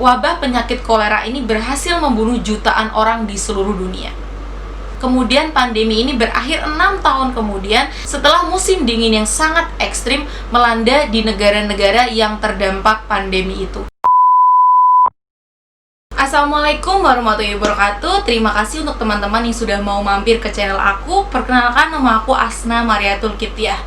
wabah penyakit kolera ini berhasil membunuh jutaan orang di seluruh dunia. Kemudian pandemi ini berakhir 6 tahun kemudian setelah musim dingin yang sangat ekstrim melanda di negara-negara yang terdampak pandemi itu. Assalamualaikum warahmatullahi wabarakatuh. Terima kasih untuk teman-teman yang sudah mau mampir ke channel aku. Perkenalkan, nama aku Asna Mariatul Kiptiah.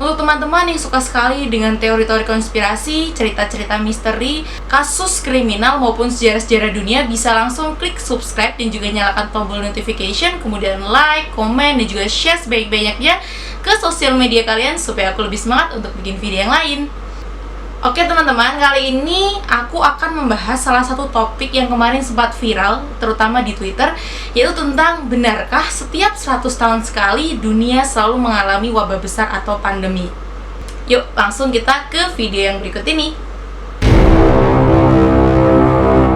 Untuk teman-teman yang suka sekali dengan teori-teori konspirasi, cerita-cerita misteri, kasus kriminal maupun sejarah-sejarah dunia, bisa langsung klik subscribe dan juga nyalakan tombol notification, kemudian like, komen, dan juga share sebanyak-banyaknya ke sosial media kalian supaya aku lebih semangat untuk bikin video yang lain. Oke teman-teman, kali ini aku akan membahas salah satu topik yang kemarin sempat viral, terutama di Twitter, yaitu tentang benarkah setiap 100 tahun sekali dunia selalu mengalami wabah besar atau pandemi. Yuk, langsung kita ke video yang berikut ini.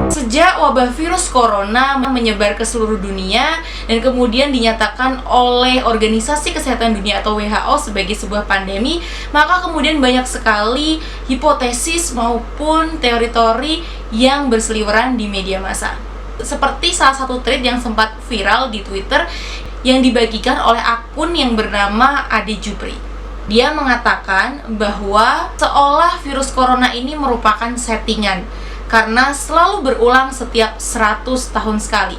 Sejak wabah virus corona menyebar ke seluruh dunia dan kemudian dinyatakan oleh Organisasi Kesehatan Dunia atau WHO sebagai sebuah pandemi, maka kemudian banyak sekali hipotesis maupun teori-teori yang berseliweran di media massa. Seperti salah satu thread yang sempat viral di Twitter yang dibagikan oleh akun yang bernama Ade Jupri. Dia mengatakan bahwa seolah virus corona ini merupakan settingan karena selalu berulang setiap 100 tahun sekali.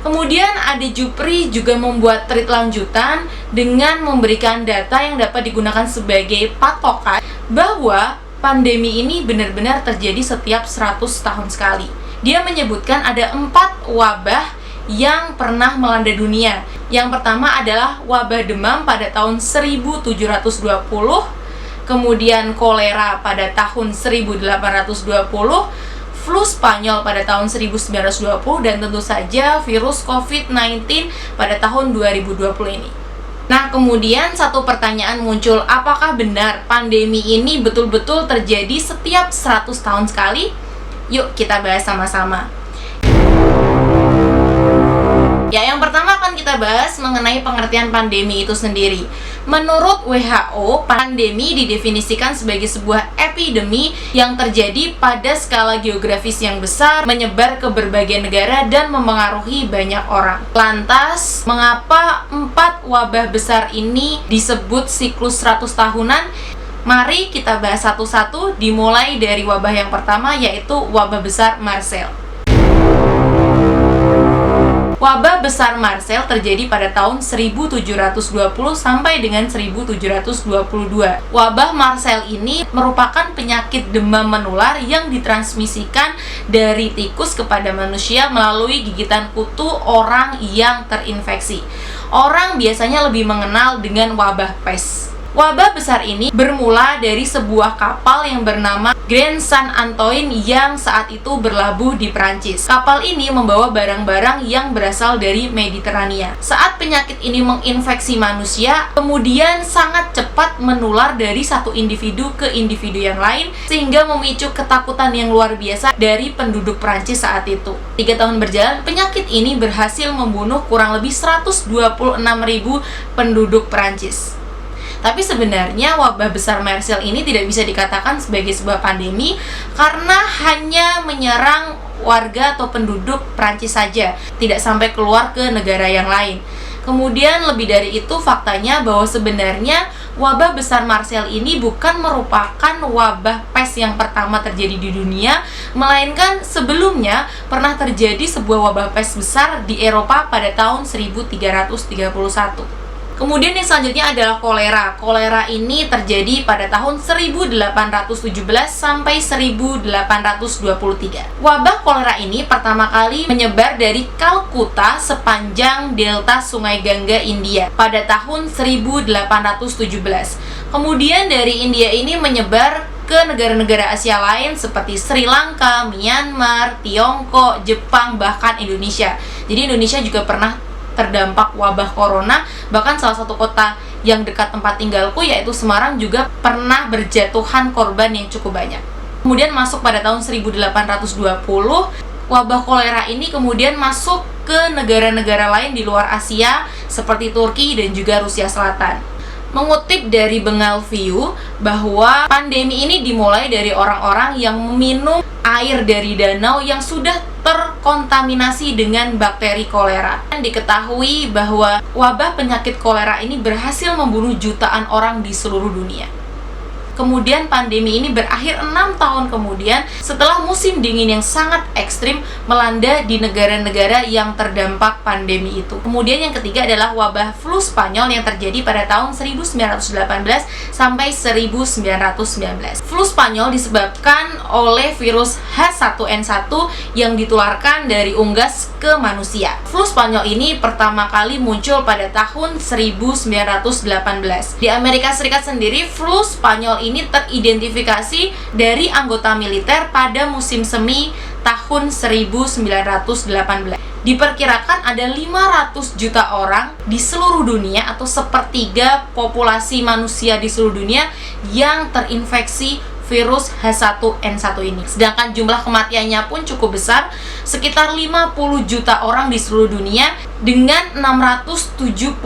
Kemudian Ade Jupri juga membuat thread lanjutan dengan memberikan data yang dapat digunakan sebagai patokan bahwa pandemi ini benar-benar terjadi setiap 100 tahun sekali. Dia menyebutkan ada 4 wabah yang pernah melanda dunia. Yang pertama adalah wabah demam pada tahun 1720, kemudian kolera pada tahun 1820, flu Spanyol pada tahun 1920, dan tentu saja virus COVID-19 pada tahun 2020 ini. Nah, kemudian satu pertanyaan muncul, apakah benar pandemi ini betul-betul terjadi setiap 100 tahun sekali? Yuk kita bahas sama-sama. Ya, yang pertama akan kita bahas mengenai pengertian pandemi itu sendiri. Menurut WHO, pandemi didefinisikan sebagai sebuah epidemi yang terjadi pada skala geografis yang besar, menyebar ke berbagai negara dan memengaruhi banyak orang. Lantas, mengapa 4 wabah besar ini disebut siklus 100 tahunan? Mari kita bahas satu-satu, dimulai dari wabah yang pertama, yaitu wabah besar Marseille. Wabah besar Marseille terjadi pada tahun 1720 sampai dengan 1722. Wabah Marseille ini merupakan penyakit demam menular yang ditransmisikan dari tikus kepada manusia melalui gigitan kutu orang yang terinfeksi. Orang biasanya lebih mengenal dengan wabah pes. Wabah besar ini bermula dari sebuah kapal yang bernama Grand Saint Antoine yang saat itu berlabuh di Prancis. Kapal ini membawa barang-barang yang berasal dari Mediterania. Saat penyakit ini menginfeksi manusia, kemudian sangat cepat menular dari satu individu ke individu yang lain, sehingga memicu ketakutan yang luar biasa dari penduduk Prancis saat itu. 3 tahun berjalan, penyakit ini berhasil membunuh kurang lebih 126.000 penduduk Prancis. Tapi sebenarnya wabah besar Marseille ini tidak bisa dikatakan sebagai sebuah pandemi karena hanya menyerang warga atau penduduk Prancis saja, tidak sampai keluar ke negara yang lain. Kemudian lebih dari itu, faktanya bahwa sebenarnya wabah besar Marseille ini bukan merupakan wabah pes yang pertama terjadi di dunia, melainkan sebelumnya pernah terjadi sebuah wabah pes besar di Eropa pada tahun 1331. Kemudian yang selanjutnya adalah kolera. Kolera ini terjadi pada tahun 1817 sampai 1823. Wabah kolera ini pertama kali menyebar dari Kalkuta sepanjang delta Sungai Gangga, India pada tahun 1817. Kemudian dari India ini menyebar ke negara-negara Asia lain seperti Sri Lanka, Myanmar, Tiongkok, Jepang, bahkan Indonesia. Jadi Indonesia juga pernah terdampak wabah corona, bahkan salah satu kota yang dekat tempat tinggalku yaitu Semarang juga pernah berjatuhan korban yang cukup banyak. Kemudian masuk pada tahun 1820, wabah kolera ini kemudian masuk ke negara-negara lain di luar Asia seperti Turki dan juga Rusia Selatan. Mengutip dari Bengal View bahwa pandemi ini dimulai dari orang-orang yang meminum air dari danau yang sudah terkontaminasi dengan bakteri kolera. Dan diketahui bahwa wabah penyakit kolera ini berhasil membunuh jutaan orang di seluruh dunia. Kemudian pandemi ini berakhir 6 tahun kemudian setelah musim dingin yang sangat ekstrim melanda di negara-negara yang terdampak pandemi itu. Kemudian yang ketiga adalah wabah flu Spanyol yang terjadi pada tahun 1918 sampai 1919. Flu Spanyol disebabkan oleh virus H1N1 yang ditularkan dari unggas ke manusia. Flu Spanyol ini pertama kali muncul pada tahun 1918. Di Amerika Serikat sendiri, flu Spanyol ini teridentifikasi dari anggota militer pada musim semi tahun 1918. Diperkirakan ada 500 juta orang di seluruh dunia atau sepertiga populasi manusia di seluruh dunia yang terinfeksi virus H1N1 ini. Sedangkan jumlah kematiannya pun cukup besar, sekitar 50 juta orang di seluruh dunia, dengan 675.000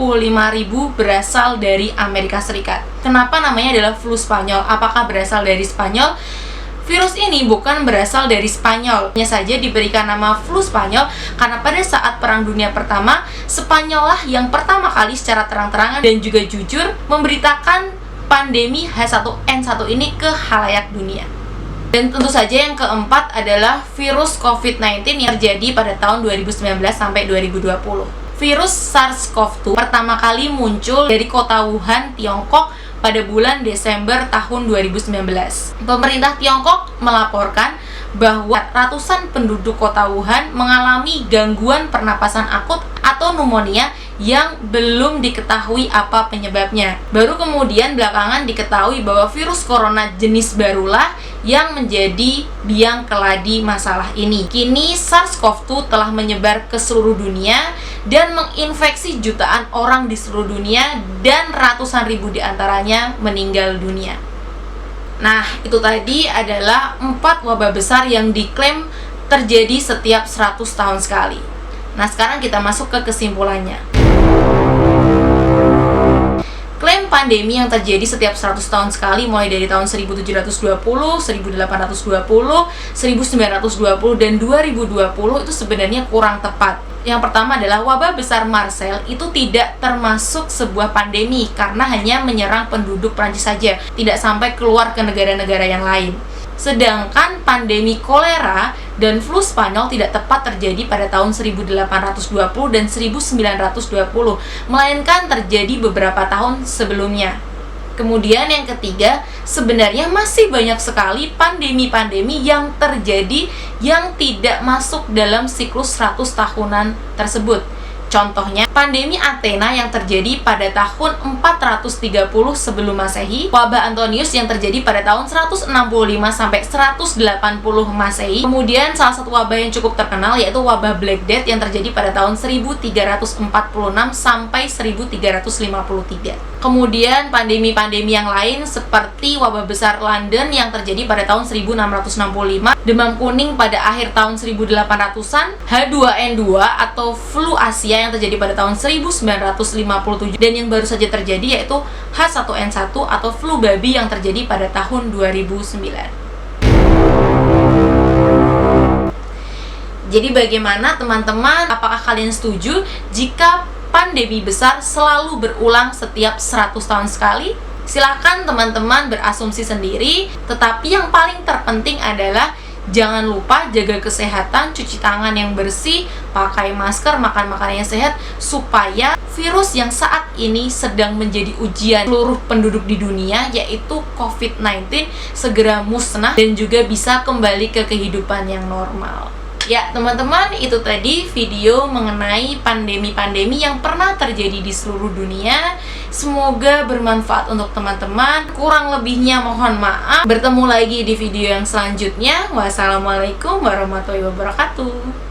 berasal dari Amerika Serikat. Kenapa namanya adalah flu Spanyol? Apakah berasal dari Spanyol? Virus ini bukan berasal dari Spanyol. Hanya saja diberikan nama flu Spanyol karena pada saat Perang Dunia Pertama, Spanyol lah yang pertama kali secara terang-terangan dan juga jujur memberitakan pandemi H1N1 ini ke khalayak dunia. Dan tentu saja yang keempat adalah virus COVID-19 yang terjadi pada tahun 2019 sampai 2020. Virus SARS-CoV-2 pertama kali muncul dari kota Wuhan, Tiongkok pada bulan Desember tahun 2019. Pemerintah Tiongkok melaporkan bahwa ratusan penduduk kota Wuhan mengalami gangguan pernapasan akut atau pneumonia yang belum diketahui apa penyebabnya. Baru kemudian belakangan diketahui bahwa virus corona jenis barulah yang menjadi biang keladi masalah ini. Kini SARS-CoV-2 telah menyebar ke seluruh dunia dan menginfeksi jutaan orang di seluruh dunia dan ratusan ribu diantaranya meninggal dunia. Nah, itu tadi adalah 4 wabah besar yang diklaim terjadi setiap 100 tahun sekali. Nah, sekarang kita masuk ke kesimpulannya. Klaim pandemi yang terjadi setiap 100 tahun sekali mulai dari tahun 1720, 1820, 1920, dan 2020 itu sebenarnya kurang tepat. Yang pertama adalah wabah besar Marseille itu tidak termasuk sebuah pandemi karena hanya menyerang penduduk Prancis saja, tidak sampai keluar ke negara-negara yang lain. Sedangkan pandemi kolera dan flu Spanyol tidak tepat terjadi pada tahun 1820 dan 1920, melainkan terjadi beberapa tahun sebelumnya. Kemudian yang ketiga, sebenarnya masih banyak sekali pandemi-pandemi yang terjadi yang tidak masuk dalam siklus 100 tahunan tersebut. Contohnya, pandemi Athena yang terjadi pada tahun 430 sebelum Masehi, wabah Antonius yang terjadi pada tahun 165 sampai 180 Masehi. Kemudian salah satu wabah yang cukup terkenal yaitu wabah Black Death yang terjadi pada tahun 1346 sampai 1353. Kemudian pandemi-pandemi yang lain seperti wabah besar London yang terjadi pada tahun 1665, demam kuning pada akhir tahun 1800-an, H2N2 atau flu Asia yang terjadi pada tahun 1957, dan yang baru saja terjadi yaitu H1N1 atau flu babi yang terjadi pada tahun 2009. Jadi bagaimana teman-teman? Apakah kalian setuju jika pandemi besar selalu berulang setiap 100 tahun sekali? Silakan teman-teman berasumsi sendiri, tetapi yang paling terpenting adalah jangan lupa jaga kesehatan, cuci tangan yang bersih, pakai masker, makan makanan yang sehat, supaya virus yang saat ini sedang menjadi ujian seluruh penduduk di dunia, yaitu COVID-19, segera musnah dan juga bisa kembali ke kehidupan yang normal. Ya teman-teman, itu tadi video mengenai pandemi-pandemi yang pernah terjadi di seluruh dunia. Semoga bermanfaat untuk teman-teman. Kurang lebihnya mohon maaf. Bertemu lagi di video yang selanjutnya. Wassalamualaikum warahmatullahi wabarakatuh.